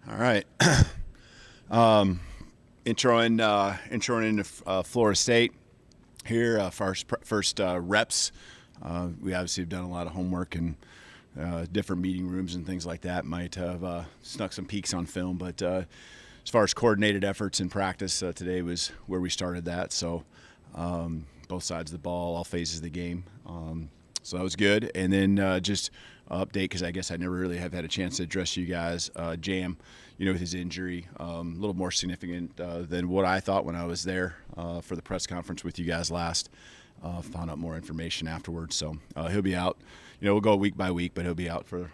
All right. Introing into Florida State here. First reps. We obviously have done a lot of homework and different meeting rooms and things like that. Might have snuck some peeks on film, but as far as coordinated efforts in practice, today was where we started that. So both sides of the ball, all phases of the game. So that was good. And then just update, because I guess I never really have had a chance to address you guys. Jam, with his injury, a little more significant than what I thought when I was there for the press conference with you guys last. Found out more information afterwards. So he'll be out. We'll go week by week, but he'll be out for,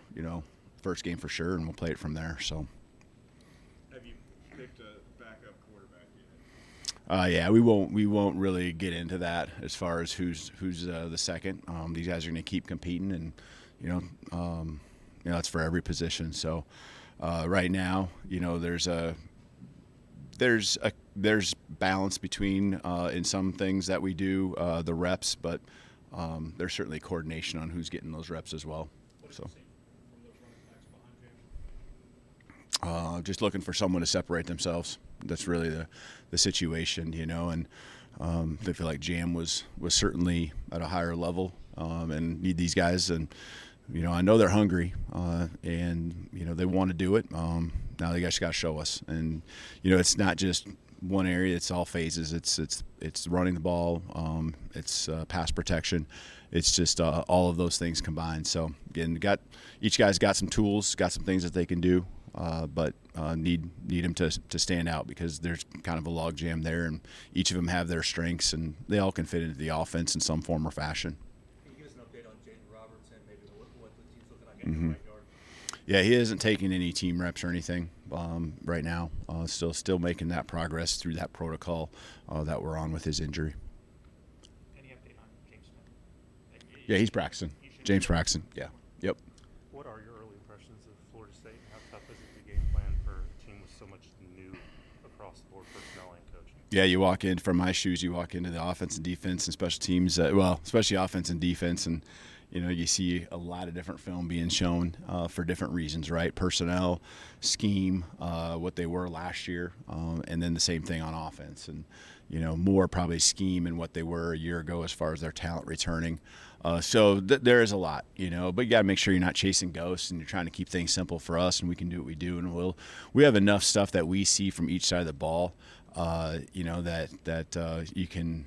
first game for sure, and we'll play it from there. So. Have you picked a backup quarterback yet? Yeah, we won't really get into that as far as who's the second. These guys are going to keep competing, and it's for every position. So right now, there's balance between in some things that we do the reps, but there's certainly coordination on who's getting those reps as well. So. Just looking for someone to separate themselves. That's really the situation, and they feel like Jam was certainly at a higher level and need these guys. And, I know they're hungry and, they want to do it. Now they just got to show us. And, it's not just one area, it's all phases. It's running the ball, it's pass protection. It's just all of those things combined. So, again, each guy's got some tools, got some things that they can do. But need them to stand out, because there's kind of a log jam there, and each of them have their strengths, and they all can fit into the offense in some form or fashion. Can you give us an update on Jaden Robertson, maybe what the team's looking like in the right yard? Yeah, he isn't taking any team reps or anything right now. Still making that progress through that protocol that we're on with his injury. Any update on James Smith? Yeah, he's practicing. James Braxton. Yeah. Yep. What are your early impressions of Florida State, and how tough is it to game plan for a team with so much new across the board personnel and coaching? Yeah, you walk in, from my shoes, you walk into the offense and defense and special teams, especially offense and defense, and you see a lot of different film being shown for different reasons, right? Personnel, scheme, what they were last year, and then the same thing on offense, and more probably scheme and what they were a year ago as far as their talent returning. So there is a lot, but you got to make sure you're not chasing ghosts, and you're trying to keep things simple for us, and we can do what we do, and we have enough stuff that we see from each side of the ball, that you can.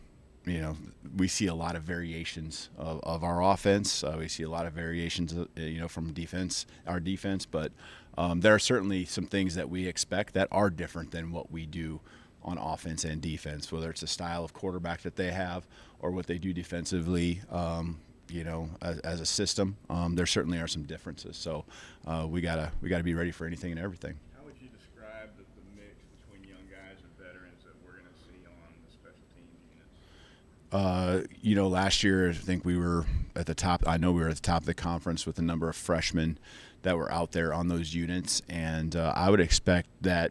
We see a lot of variations of our offense. We see a lot of variations, from our defense. But there are certainly some things that we expect that are different than what we do on offense and defense, whether it's the style of quarterback that they have or what they do defensively, as a system. There certainly are some differences. So we gotta be ready for anything and everything. How would you describe the mix between young guys and veterans that we're going to see on the special teams units? Last year I think we were at the top. I know we were at the top of the conference with a number of freshmen that were out there on those units, and I would expect that.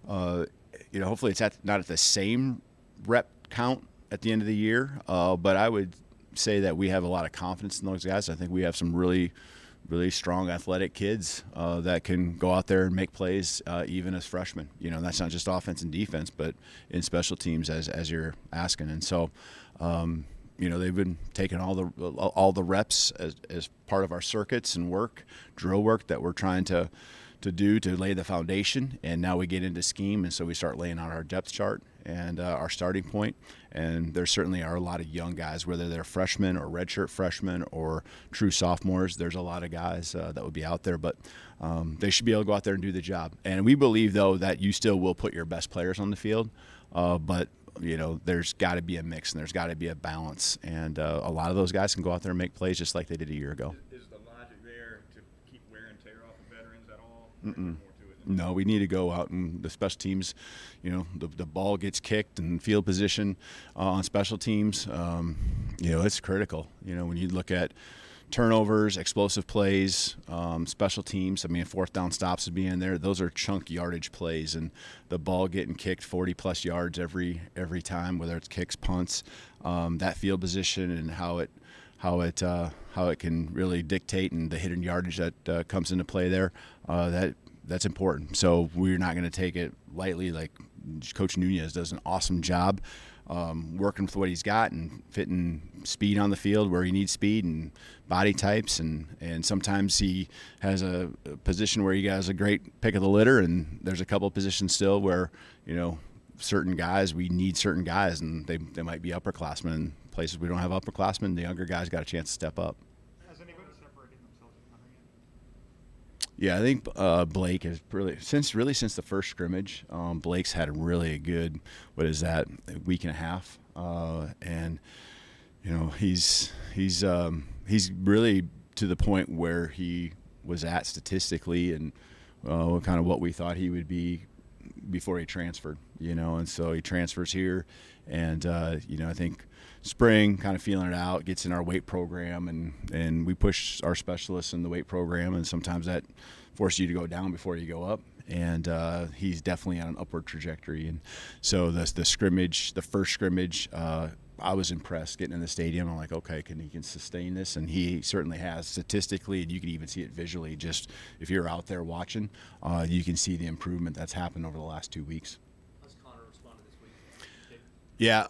Hopefully it's not at the same rep count at the end of the year, but I would say that we have a lot of confidence in those guys. I think we have some really, really strong athletic kids that can go out there and make plays even as freshmen. That's not just offense and defense, but in special teams as you're asking. And so, they've been taking all the reps as part of our circuits and drill work that we're trying to do to lay the foundation, and now we get into scheme, and so we start laying out our depth chart and our starting point. And there certainly are a lot of young guys, whether they're freshmen or redshirt freshmen or true sophomores. There's a lot of guys that would be out there, but they should be able to go out there and do the job. And we believe, though, that you still will put your best players on the field, but there's got to be a mix, and there's got to be a balance, and a lot of those guys can go out there and make plays just like they did a year ago. Is the logic there to keep wear and tear off the veterans at all? No, we need to go out, and the special teams, the ball gets kicked and field position on special teams, it's critical. When you look at turnovers, explosive plays, special teams, fourth down stops would be in there. Those are chunk yardage plays, and the ball getting kicked 40-plus yards every time, whether it's kicks, punts, that field position and how it can really dictate, and the hidden yardage that comes into play there, that that's important. So we're not going to take it lightly. Like Coach Nunez does an awesome job working with what he's got and fitting speed on the field where he needs speed and body types. And sometimes he has a position where he has a great pick of the litter, and there's a couple of positions still where, certain guys, we need certain guys, and they might be upperclassmen. In places we don't have upperclassmen, the younger guys got a chance to step up. Has anybody separated themselves from Hunter yet? Yeah, I think Blake has really since the first scrimmage. Blake's had a really good, what is that, a week and a half, and he's really to the point where he was at statistically, and kind of what we thought he would be before he transferred. And so he transfers here, and I think spring, kind of feeling it out, gets in our weight program, and we push our specialists in the weight program, and sometimes that forces you to go down before you go up. And he's definitely on an upward trajectory. And so the first scrimmage, I was impressed getting in the stadium. I'm like, okay, he can sustain this, and he certainly has statistically, and you can even see it visually. Just if you're out there watching, you can see the improvement that's happened over the last 2 weeks. How's Connor responded this week? Yeah,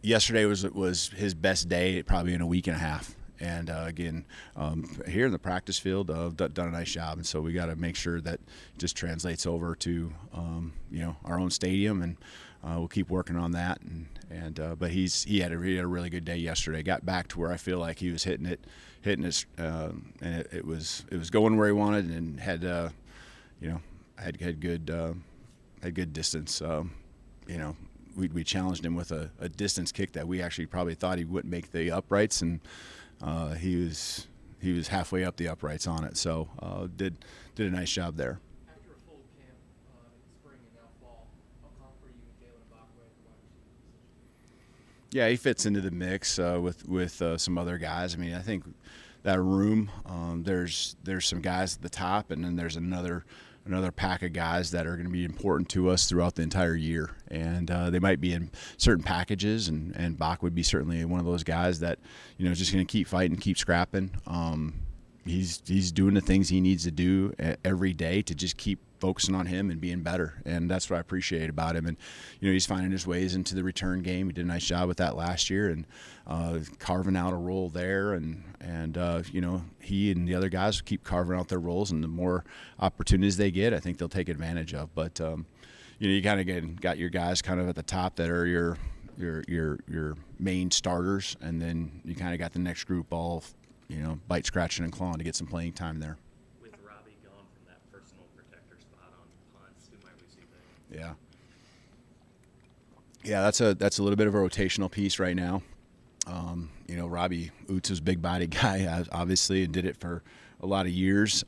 yesterday was his best day probably in a week and a half. And again, here in the practice field, done a nice job. And so we got to make sure that it just translates over to our own stadium, and we'll keep working on that. But he had a really good day yesterday. Got back to where I feel like he was hitting his, and it was going where he wanted, and had good distance. We challenged him with a distance kick that we actually probably thought he wouldn't make the uprights, and he was halfway up the uprights on it. So did a nice job there. After a full camp in spring and now fall, how confident are you in Kalen DeBoer at the wide receiver position? Yeah, he fits into the mix with some other guys. I mean, I think that room, there's some guys at the top, and then there's another pack of guys that are going to be important to us throughout the entire year. And they might be in certain packages, and Bach would be certainly one of those guys that, is just going to keep fighting, keep scrapping. He's doing the things he needs to do every day to just keep focusing on him and being better. And that's what I appreciate about him. And, he's finding his ways into the return game. He did a nice job with that last year, and carving out a role there. And he and the other guys will keep carving out their roles, and the more opportunities they get, I think they'll take advantage of. But, you kind of got your guys kind of at the top that are your main starters, and then you kind of got the next group all, bite, scratching, and clawing to get some playing time there. With Robbie gone from that personal protector spot on punts, who might we see there? Yeah, that's a little bit of a rotational piece right now. Robbie Oots is a big body guy, obviously, and did it for a lot of years.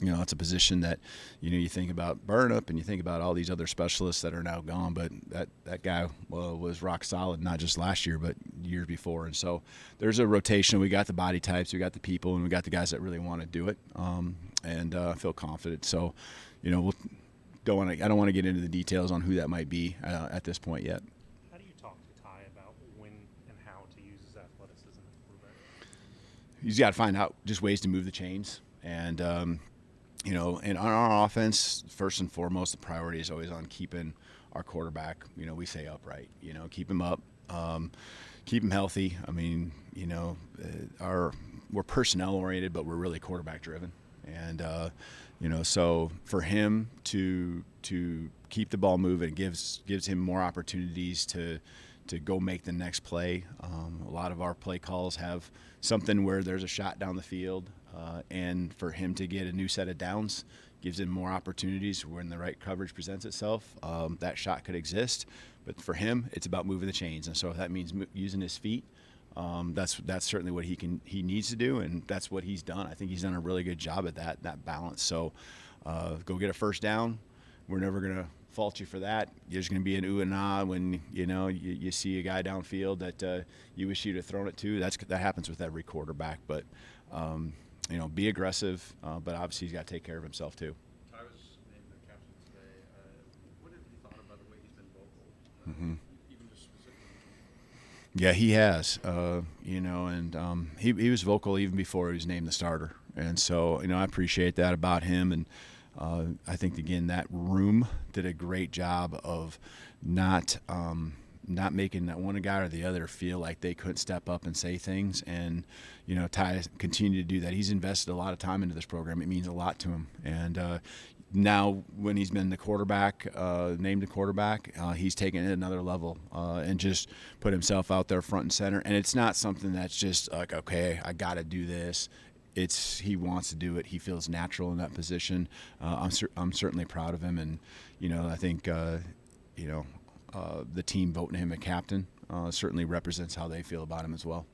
It's a position that, you think about Burnip, and you think about all these other specialists that are now gone, but that guy was rock solid, not just last year, but years before. And so there's a rotation. We got the body types, we got the people, and we got the guys that really want to do it, and I feel confident. So, I don't want to get into the details on who that might be at this point yet. How do you talk to Ty about when and how to use his athleticism at quarterback? He's got to find out just ways to move the chains. And, and on our offense, first and foremost, the priority is always on keeping our quarterback, we say upright, keep him up, keep him healthy. I mean, we're personnel oriented, but we're really quarterback driven. And, so for him to keep the ball moving gives him more opportunities to go make the next play. A lot of our play calls have something where there's a shot down the field, and for him to get a new set of downs gives him more opportunities when the right coverage presents itself. That shot could exist, but for him, it's about moving the chains. And so if that means using his feet, that's certainly what he needs to do, and that's what he's done. I think he's done a really good job at that balance. So go get a first down. We're never going to fault you for that. There's going to be an ooh and ah when you see a guy downfield that you wish you'd have thrown it to. That happens with every quarterback. But be aggressive. But obviously he's got to take care of himself too. Ty was named the captain today. What have you thought about the way he's been vocal? Mm-hmm. Even just specifically. Yeah, he has. And he was vocal even before he was named the starter. And so, I appreciate that about him. And I think, again, that room did a great job of not making that one guy or the other feel like they couldn't step up and say things. And, Ty continued to do that. He's invested a lot of time into this program. It means a lot to him. And now when he's been the quarterback, named the quarterback, he's taken it another level and just put himself out there front and center. And it's not something that's just like, okay, I got to do this. He wants to do it. He feels natural in that position. I'm certainly proud of him. And, I think, the team voting him a captain certainly represents how they feel about him as well.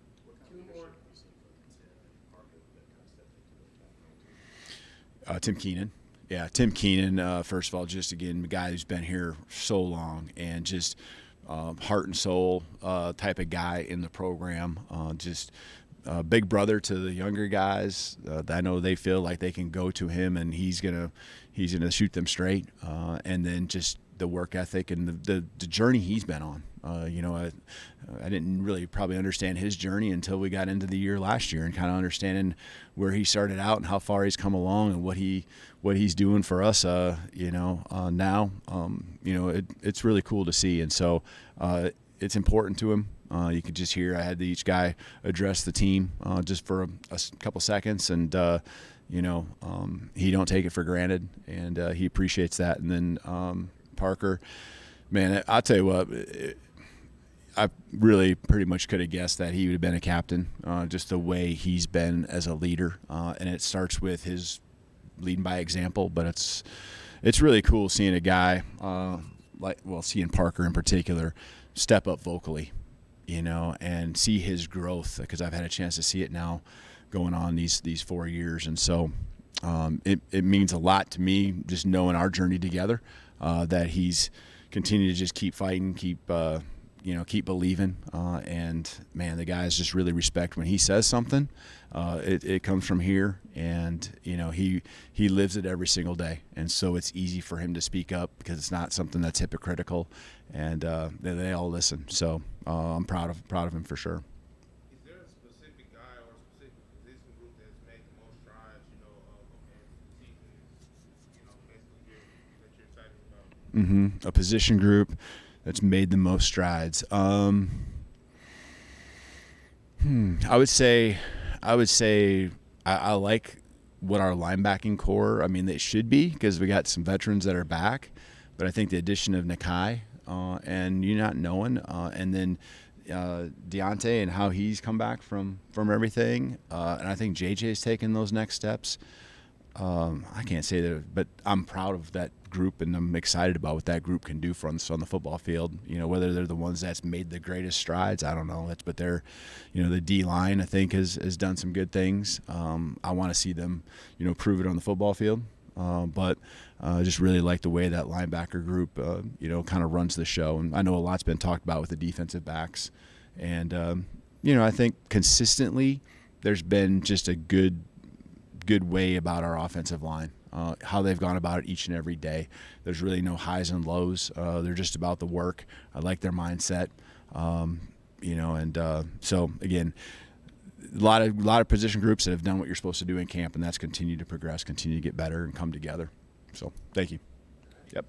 Tim Keenan. Yeah, Tim Keenan, first of all, just, again, the guy who's been here so long and just heart and soul type of guy in the program. Just big brother to the younger guys. I know they feel like they can go to him and he's gonna shoot them straight. And then just the work ethic and the journey he's been on. I didn't really probably understand his journey until we got into the year last year and kind of understanding where he started out and how far he's come along and what he's doing for us. Now, it's really cool to see. And so it's important to him. You could just hear I had each guy address the team just for a couple seconds, and he don't take it for granted, and he appreciates that. And then Parker, man, I'll tell you what, I really pretty much could have guessed that he would have been a captain, just the way he's been as a leader, and it starts with his leading by example. But it's really cool seeing a guy seeing Parker in particular step up vocally, and see his growth, because I've had a chance to see it now going on these 4 years. And so it means a lot to me just knowing our journey together, that he's continued to just keep fighting, keep believing. And, man, the guys just really respect when he says something. It comes from here, and, he lives it every single day. And so it's easy for him to speak up because it's not something that's hypocritical, and they all listen. So I'm proud of him for sure. Is there a specific guy or a specific position group that's made the most strides, as the season is, basically here, that you're excited about? A position group that's made the most strides. I would say I like what our linebacking core. I mean, they should be, because we got some veterans that are back, but I think the addition of Nakai and you not knowing, and then Deontay and how he's come back from everything, and I think JJ's taken those next steps. I can't say that, but I'm proud of that group, and I'm excited about what that group can do for us on the football field. Whether they're the ones that's made the greatest strides, I don't know. But they're, the D line, I think, has done some good things. I want to see them, prove it on the football field. But just really like the way that linebacker group, kind of runs the show. And I know a lot's been talked about with the defensive backs, and I think consistently there's been just a good way about our offensive line, how they've gone about it each and every day. There's really no highs and lows. They're just about the work. I like their mindset, so again, a lot of position groups that have done what you're supposed to do in camp, and that's continue to progress, continue to get better, and come together. So thank you. Yep.